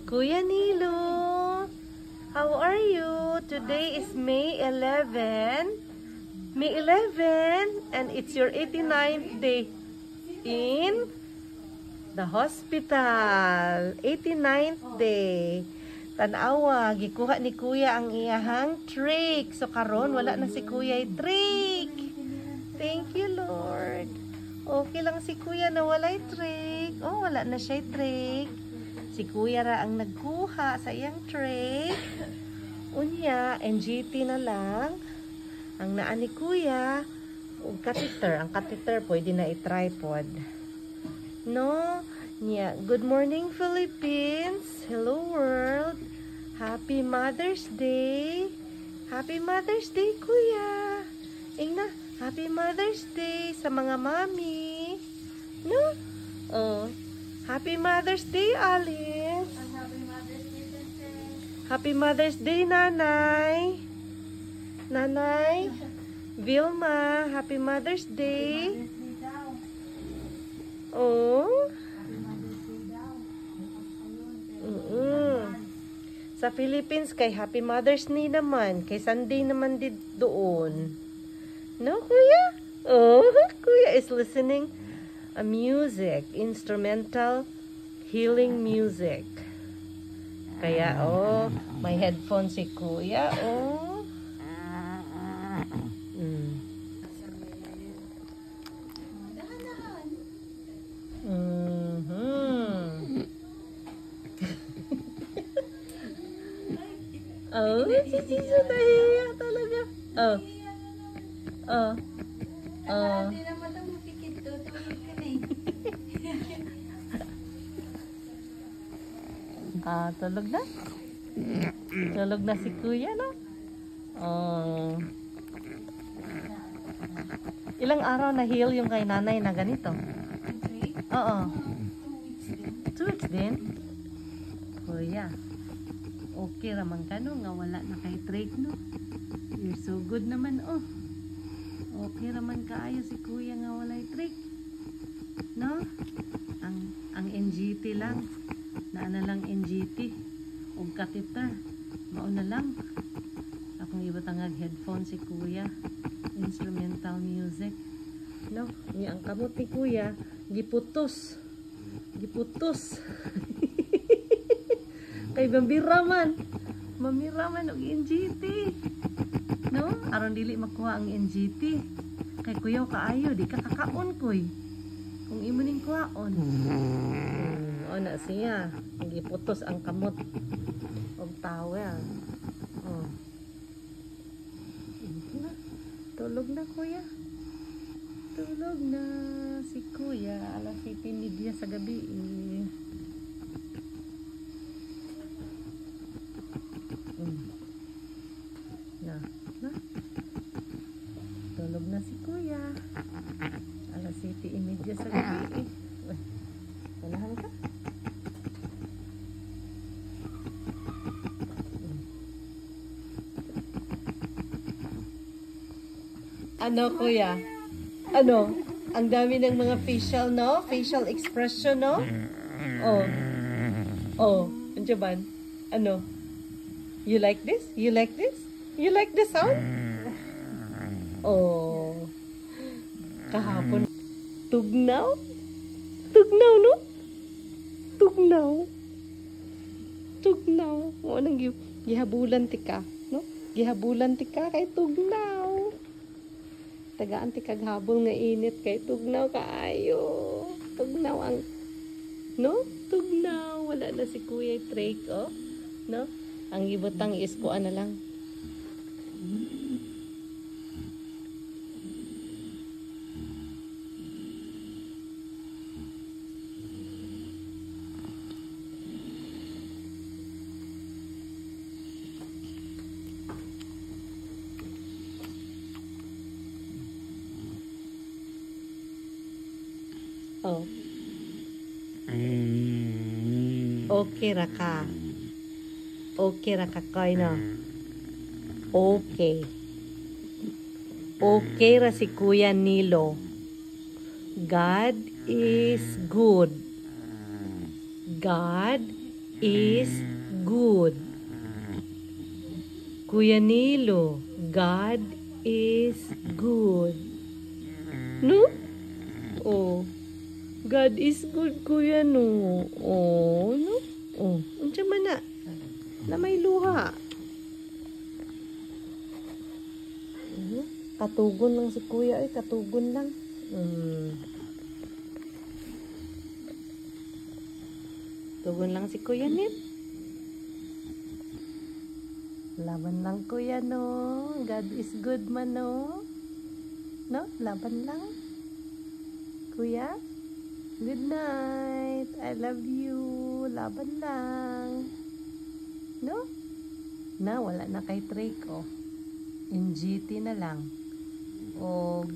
Kuya Nilo, how are you? Today is May 11. May 11 and it's your 89th day in the hospital. 89th day. Tanawa, gikuha ni Kuya ang iyahang trick. So karon wala na si Kuya trick. Thank you, Lord. Okay lang si Kuya na walay trick. Oh, wala na siya trick. Si Kuya ra ang nagkuha sa iyang trick. Unya, NGT na lang. Ang naa ni Kuya, ug catheter. Ang catheter pwede na i-tripod. No? Yeah. Good morning, Philippines. Hello, world. Happy Mother's Day. Happy Mother's Day, Kuya. Ingna, Happy Mother's Day sa mga mami. No? Oh. Happy Mother's Day, Alice. Happy Mother's Day, Princess. Happy Mother's Day, Nanay. Nanay. Vilma, Happy Mother's Day. Mother's Day daw. Oh. Happy Mother's Day daw. Ayun. Sa Philippines, kay Happy Mother's Day naman. Kay Sunday naman doon. No, Kuya? Oh, Kuya is listening a music. Instrumental healing music. Kaya, oh, may headphone si Kuya. Oh. Dahan-dahan. Oh, nahiya talaga. Oh. Oh. Oh. Hindi naman ito mapikit to. Tulog ka na eh. Ah, tulog na? Tulog na si Kuya, no? Oh. Ilang araw na heal yung kay nanay na ganito? Okay. Oo. 2 weeks din. 2 weeks din? Kuya. Okay raman ka, no? Nga wala na kay trach, no? You're so good naman, oh. Okay raman kaayo si Kuya nga walay trach. No? Ang NGT lang. Naana lang NGT. O catheter. Mauna lang. Akong ibatangag headphone si Kuya. Instrumental music. No? Ang kamot ni Kuya, giputos. Giputos. Kay Mamiraman. Mamiraman og NGT. No? Aron dili makuha ang NGT. Kay Kuya kaayo, di ka kakaon koy. Kung imo ning kuhaon. O na siya. Giputos ang kamot. Og towel. Oh. Tulog na, Kuya. Tulog na si Kuya. Alas 7:30 sa gabi. Na. Tulog na si Kuya. Alas 7:30 sa gabi. Sanahan ka? Ano, Kuya? Ano? Ang dami ng mga facial, no? Facial expression, no? Oh. Oh. Andiyan. Ano? You like this? You like this? You like this sound? Oh. Kahapon. Tugnaw? Tugnaw, no? Tugnaw. Tugnaw. O, nang gihabulan ti ka, no? Gihabulan ti ka kay tugnaw. Tagaan ti kaghabol nga init kay tugnaw kaayo. Tugnaw ang, no? Tugnaw. Wala na si Kuya trach, oh. No? Ang ibutang is ko na lang. Oh. Okay ra ka. Okay ra ka kay na. Okay. Okay ra si Kuya Nilo. God is good. God is good. Kuya Nilo, God is good. No? Oh. God is good, Kuya no. Oh, no? Oh, unsa man na? Na may luha. Katugon lang si Kuya, ay katugon lang. Tugon lang si Kuya Nip. Laban lang Kuya no. God is good man no. No? Laban lang. Kuya? Good night. I love you. Laban lang. No? Na, wala na kay Drake oh. NGT na lang. Og